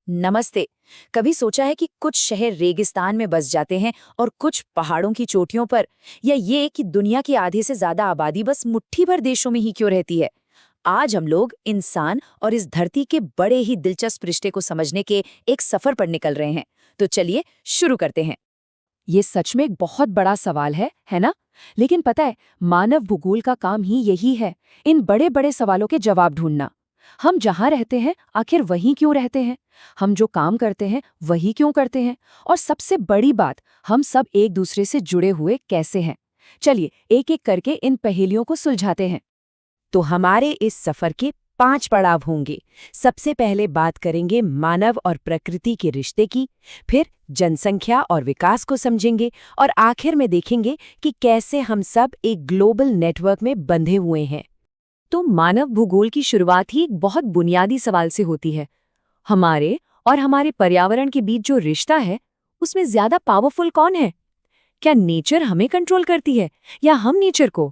नमस्ते। कभी सोचा है कि कुछ शहर रेगिस्तान में बस जाते हैं और कुछ पहाड़ों की चोटियों पर, या ये कि दुनिया की आधे से ज्यादा आबादी बस मुट्ठी भर देशों में ही क्यों रहती है? आज हम लोग इंसान और इस धरती के बड़े ही दिलचस्प रिश्ते को समझने के एक सफर पर निकल रहे हैं। तो चलिए शुरू करते हैं। ये सच में एक बहुत बड़ा सवाल है ना? लेकिन पता है, मानव भूगोल का काम ही यही है, इन बड़े बड़े सवालों के जवाब ढूंढना। हम जहाँ रहते हैं, आखिर वहीं क्यों रहते हैं? हम जो काम करते हैं, वही क्यों करते हैं? और सबसे बड़ी बात, हम सब एक दूसरे से जुड़े हुए कैसे हैं? चलिए एक एक करके इन पहेलियों को सुलझाते हैं। तो हमारे इस सफर के 5 पड़ाव होंगे। सबसे पहले बात करेंगे मानव और प्रकृति के रिश्ते की, फिर जनसंख्या और विकास को समझेंगे और आखिर में देखेंगे कि कैसे हम सब एक ग्लोबल नेटवर्क में बंधे हुए हैं। तो मानव भूगोल की शुरुआत ही एक बहुत बुनियादी सवाल से होती है। हमारे और हमारे पर्यावरण के बीच जो रिश्ता है, उसमें ज्यादा पावरफुल कौन है? क्या नेचर हमें कंट्रोल करती है या हम नेचर को?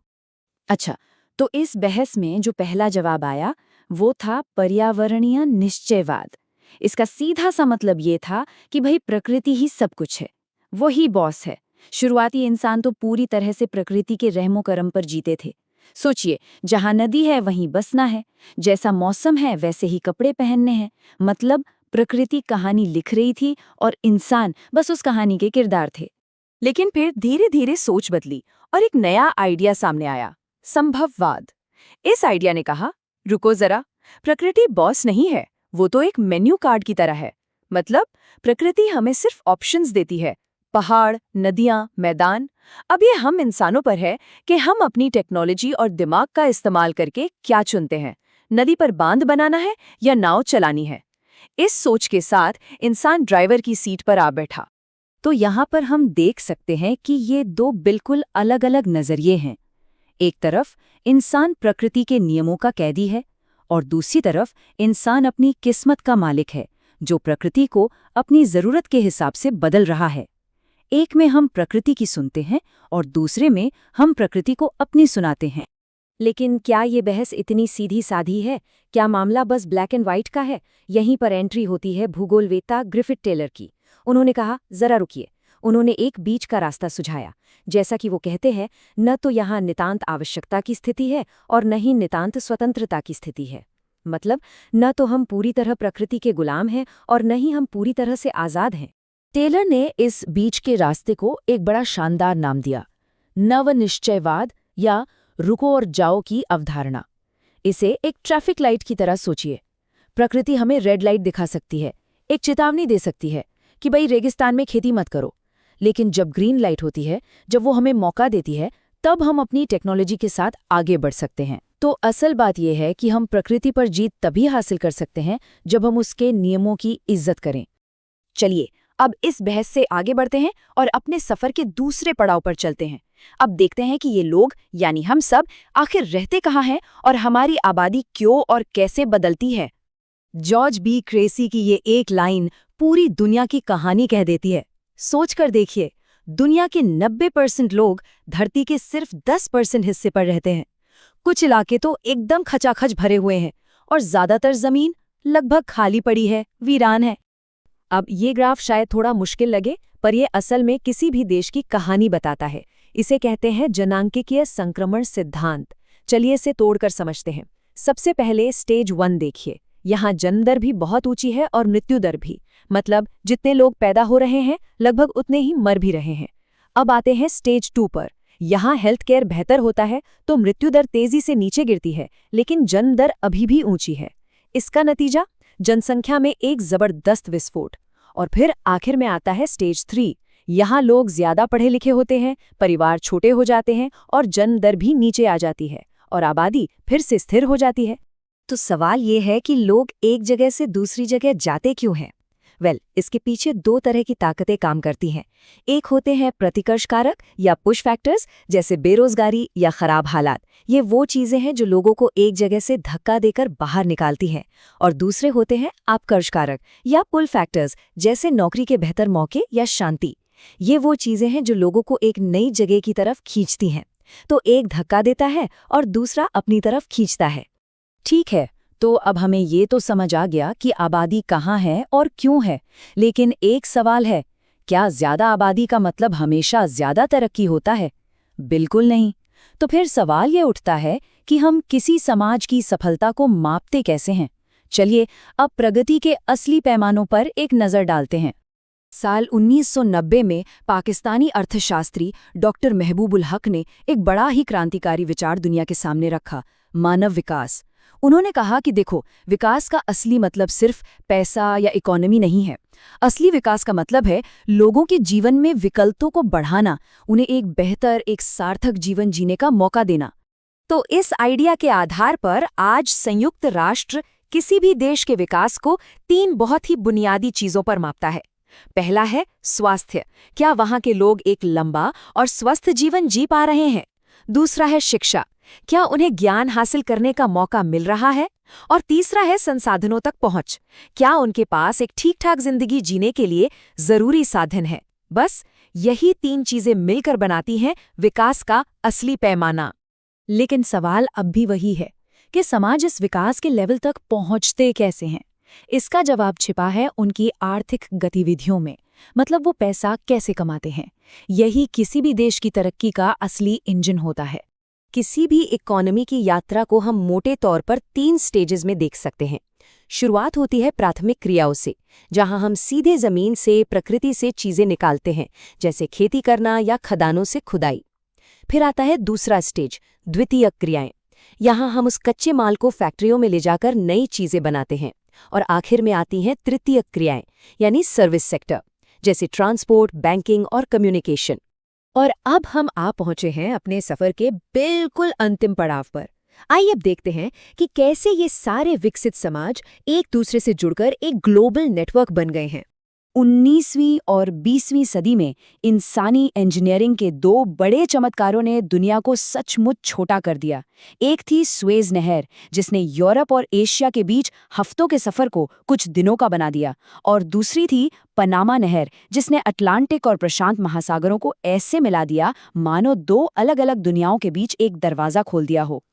अच्छा, तो इस बहस में जो पहला जवाब आया वो था पर्यावरणीय निश्चयवाद। इसका सीधा सा मतलब ये था कि भाई प्रकृति ही सब कुछ है, वो ही बॉस है। शुरुआती इंसान तो पूरी तरह से प्रकृति के रहमो करम पर जीते थे। सोचिए, जहां नदी है वहीं बसना है, जैसा मौसम है वैसे ही कपड़े पहनने हैं। मतलब प्रकृति कहानी लिख रही थी और इंसान बस उस कहानी के किरदार थे। लेकिन फिर धीरे धीरे सोच बदली और एक नया आइडिया सामने आया, संभववाद। इस आइडिया ने कहा, रुको जरा, प्रकृति बॉस नहीं है, वो तो एक मेन्यू कार्ड की तरह है। मतलब प्रकृति हमें सिर्फ ऑप्शंस देती है, पहाड़, नदियां, मैदान। अब ये हम इंसानों पर है कि हम अपनी टेक्नोलॉजी और दिमाग का इस्तेमाल करके क्या चुनते हैं, नदी पर बांध बनाना है या नाव चलानी है। इस सोच के साथ इंसान ड्राइवर की सीट पर आ बैठा। तो यहाँ पर हम देख सकते हैं कि ये दो बिल्कुल अलग-अलग नजरिए हैं। एक तरफ इंसान प्रकृति के नियमों का कैदी है और दूसरी तरफ इंसान अपनी किस्मत का मालिक है, जो प्रकृति को अपनी जरूरत के हिसाब से बदल रहा है। एक में हम प्रकृति की सुनते हैं और दूसरे में हम प्रकृति को अपनी सुनाते हैं। लेकिन क्या ये बहस इतनी सीधी साधी है? क्या मामला बस ब्लैक एंड व्हाइट का है? यहीं पर एंट्री होती है भूगोलवेत्ता ग्रिफिथ टेलर की। उन्होंने कहा, जरा रुकिए। उन्होंने एक बीच का रास्ता सुझाया। जैसा कि वो कहते हैं, न तो यहाँ नितांत आवश्यकता की स्थिति है और न ही नितांत स्वतंत्रता की स्थिति है। मतलब न तो हम पूरी तरह प्रकृति के गुलाम हैं और न ही हम पूरी तरह से आज़ाद हैं। टेलर ने इस बीच के रास्ते को एक बड़ा शानदार नाम दिया, नवनिश्चयवाद या रुको और जाओ की अवधारणा। इसे एक ट्रैफिक लाइट की तरह सोचिए। प्रकृति हमें रेड लाइट दिखा सकती है, एक चेतावनी दे सकती है कि भाई रेगिस्तान में खेती मत करो। लेकिन जब ग्रीन लाइट होती है, जब वो हमें मौका देती है, तब हम अपनी टेक्नोलॉजी के साथ आगे बढ़ सकते हैं। तो असल बात यह है कि हम प्रकृति पर जीत तभी हासिल कर सकते हैं जब हम उसके नियमों की इज्जत करें। चलिए अब इस बहस से आगे बढ़ते हैं और अपने सफर के दूसरे पड़ाव पर चलते हैं। अब देखते हैं कि ये लोग यानी हम सब आखिर रहते कहाँ हैं और हमारी आबादी क्यों और कैसे बदलती है। जॉर्ज बी क्रेसी की ये एक लाइन पूरी दुनिया की कहानी कह देती है। सोचकर देखिए, दुनिया के 90% लोग धरती के सिर्फ 10% हिस्से पर रहते हैं। कुछ इलाके तो एकदम खचाखच भरे हुए हैं और ज्यादातर जमीन लगभग खाली पड़ी है, वीरान है। अब ये ग्राफ शायद थोड़ा मुश्किल लगे, पर ये असल में किसी भी देश की कहानी बताता है। इसे कहते हैं जनांकीय संक्रमण सिद्धांत। चलिए इसे तोड़कर समझते हैं। सबसे पहले स्टेज 1 देखिए। यहाँ जन्म दर भी बहुत ऊंची है और मृत्यु दर भी। मतलब जितने लोग पैदा हो रहे हैं, लगभग उतने ही मर भी रहे हैं। अब आते हैं स्टेज 2 पर। यहाँ हेल्थ केयर बेहतर होता है तो मृत्यु दर तेजी से नीचे गिरती है, लेकिन जन्म दर अभी भी ऊंची है। इसका नतीजा, जनसंख्या में एक जबरदस्त विस्फोट। और फिर आखिर में आता है स्टेज 3। यहाँ लोग ज्यादा पढ़े लिखे होते हैं, परिवार छोटे हो जाते हैं और जन्म दर भी नीचे आ जाती है और आबादी फिर से स्थिर हो जाती है। तो सवाल ये है कि लोग एक जगह से दूसरी जगह जाते क्यों हैं? इसके पीछे 2 तरह की ताकतें काम करती हैं। एक होते हैं प्रतिकर्ष कारक या पुश फैक्टर्स, जैसे बेरोजगारी या खराब हालात। ये वो चीजें हैं जो लोगों को एक जगह से धक्का देकर बाहर निकालती हैं। और दूसरे होते हैं आपकर्ष कारक या पुल फैक्टर्स, जैसे नौकरी के बेहतर मौके या शांति। ये वो चीजें हैं जो लोगों को एक नई जगह की तरफ खींचती हैं। तो एक धक्का देता है और दूसरा अपनी तरफ खींचता है। ठीक है, तो अब हमें ये तो समझ आ गया कि आबादी कहाँ है और क्यों है, लेकिन एक सवाल है, क्या ज्यादा आबादी का मतलब हमेशा ज्यादा तरक्की होता है? बिल्कुल नहीं। तो फिर सवाल ये उठता है कि हम किसी समाज की सफलता को मापते कैसे हैं? चलिए अब प्रगति के असली पैमानों पर एक नज़र डालते हैं। साल 1990 में पाकिस्तानी अर्थशास्त्री डॉक्टर महबूबुल हक ने एक बड़ा ही क्रांतिकारी विचार दुनिया के सामने रखा, मानव विकास। उन्होंने कहा कि देखो, विकास का असली मतलब सिर्फ पैसा या इकोनॉमी नहीं है। असली विकास का मतलब है लोगों के जीवन में विकल्पों को बढ़ाना, उन्हें एक बेहतर, एक सार्थक जीवन जीने का मौका देना। तो इस आइडिया के आधार पर आज संयुक्त राष्ट्र किसी भी देश के विकास को 3 बहुत ही बुनियादी चीजों पर मापता है। पहला है स्वास्थ्य, क्या वहां के लोग एक लंबा और स्वस्थ जीवन जी पा रहे हैं? दूसरा है शिक्षा, क्या उन्हें ज्ञान हासिल करने का मौका मिल रहा है? और तीसरा है संसाधनों तक पहुंच, क्या उनके पास एक ठीक-ठाक जिंदगी जीने के लिए जरूरी साधन है? बस यही 3 चीजें मिलकर बनाती हैं विकास का असली पैमाना। लेकिन सवाल अब भी वही है कि समाज इस विकास के लेवल तक पहुंचते कैसे हैं? इसका जवाब छिपा है उनकी आर्थिक गतिविधियों में, मतलब वो पैसा कैसे कमाते हैं। यही किसी भी देश की तरक्की का असली इंजन होता है। किसी भी इकोनॉमी की यात्रा को हम मोटे तौर पर 3 स्टेजेस में देख सकते हैं। शुरुआत होती है प्राथमिक क्रियाओं से, जहां हम सीधे जमीन से, प्रकृति से चीजें निकालते हैं, जैसे खेती करना या खदानों से खुदाई। फिर आता है दूसरा स्टेज, द्वितीयक क्रियाएं। यहाँ हम उस कच्चे माल को फैक्ट्रियों में ले जाकर नई चीजें बनाते हैं। और आखिर में आती हैं तृतीयक क्रियाएं, यानी सर्विस सेक्टर, जैसे ट्रांसपोर्ट, बैंकिंग और कम्युनिकेशन। और अब हम आ पहुंचे हैं अपने सफर के बिल्कुल अंतिम पड़ाव पर। आइए अब देखते हैं कि कैसे ये सारे विकसित समाज एक दूसरे से जुड़कर एक ग्लोबल नेटवर्क बन गए हैं। 19वीं और 20वीं सदी में इंसानी इंजीनियरिंग के 2 बड़े चमत्कारों ने दुनिया को सचमुच छोटा कर दिया। एक थी सुएज नहर, जिसने यूरोप और एशिया के बीच हफ्तों के सफर को कुछ दिनों का बना दिया, और दूसरी थी पनामा नहर, जिसने अटलांटिक और प्रशांत महासागरों को ऐसे मिला दिया मानो 2 अलग-अलग दुनियाओं के बीच एक दरवाजा खोल दिया हो।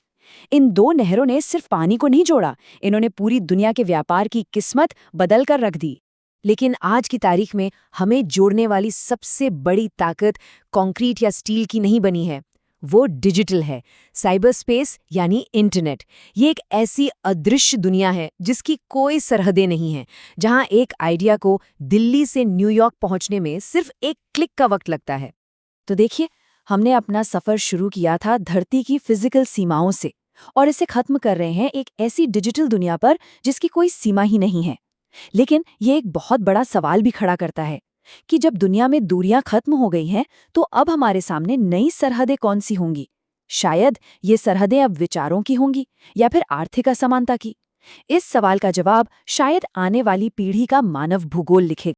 इन 2 नहरों ने सिर्फ पानी को नहीं जोड़ा, इन्होंने पूरी दुनिया के व्यापार की किस्मत बदल कर रख दी। लेकिन आज की तारीख में हमें जोड़ने वाली सबसे बड़ी ताकत कंक्रीट या स्टील की नहीं बनी है, वो डिजिटल है। साइबर स्पेस यानी इंटरनेट, ये एक ऐसी अदृश्य दुनिया है जिसकी कोई सरहदें नहीं हैं, जहां एक आइडिया को दिल्ली से न्यूयॉर्क पहुंचने में सिर्फ एक क्लिक का वक्त लगता है। तो देखिए, हमने अपना सफर शुरू किया था धरती की फिजिकल सीमाओं से, और इसे खत्म कर रहे हैं एक ऐसी डिजिटल दुनिया पर जिसकी कोई सीमा ही नहीं है। लेकिन ये एक बहुत बड़ा सवाल भी खड़ा करता है कि जब दुनिया में दूरियां खत्म हो गई हैं, तो अब हमारे सामने नई सरहदें कौन सी होंगी? शायद ये सरहदें अब विचारों की होंगी या फिर आर्थिक असमानता की। इस सवाल का जवाब शायद आने वाली पीढ़ी का मानव भूगोल लिखेगा।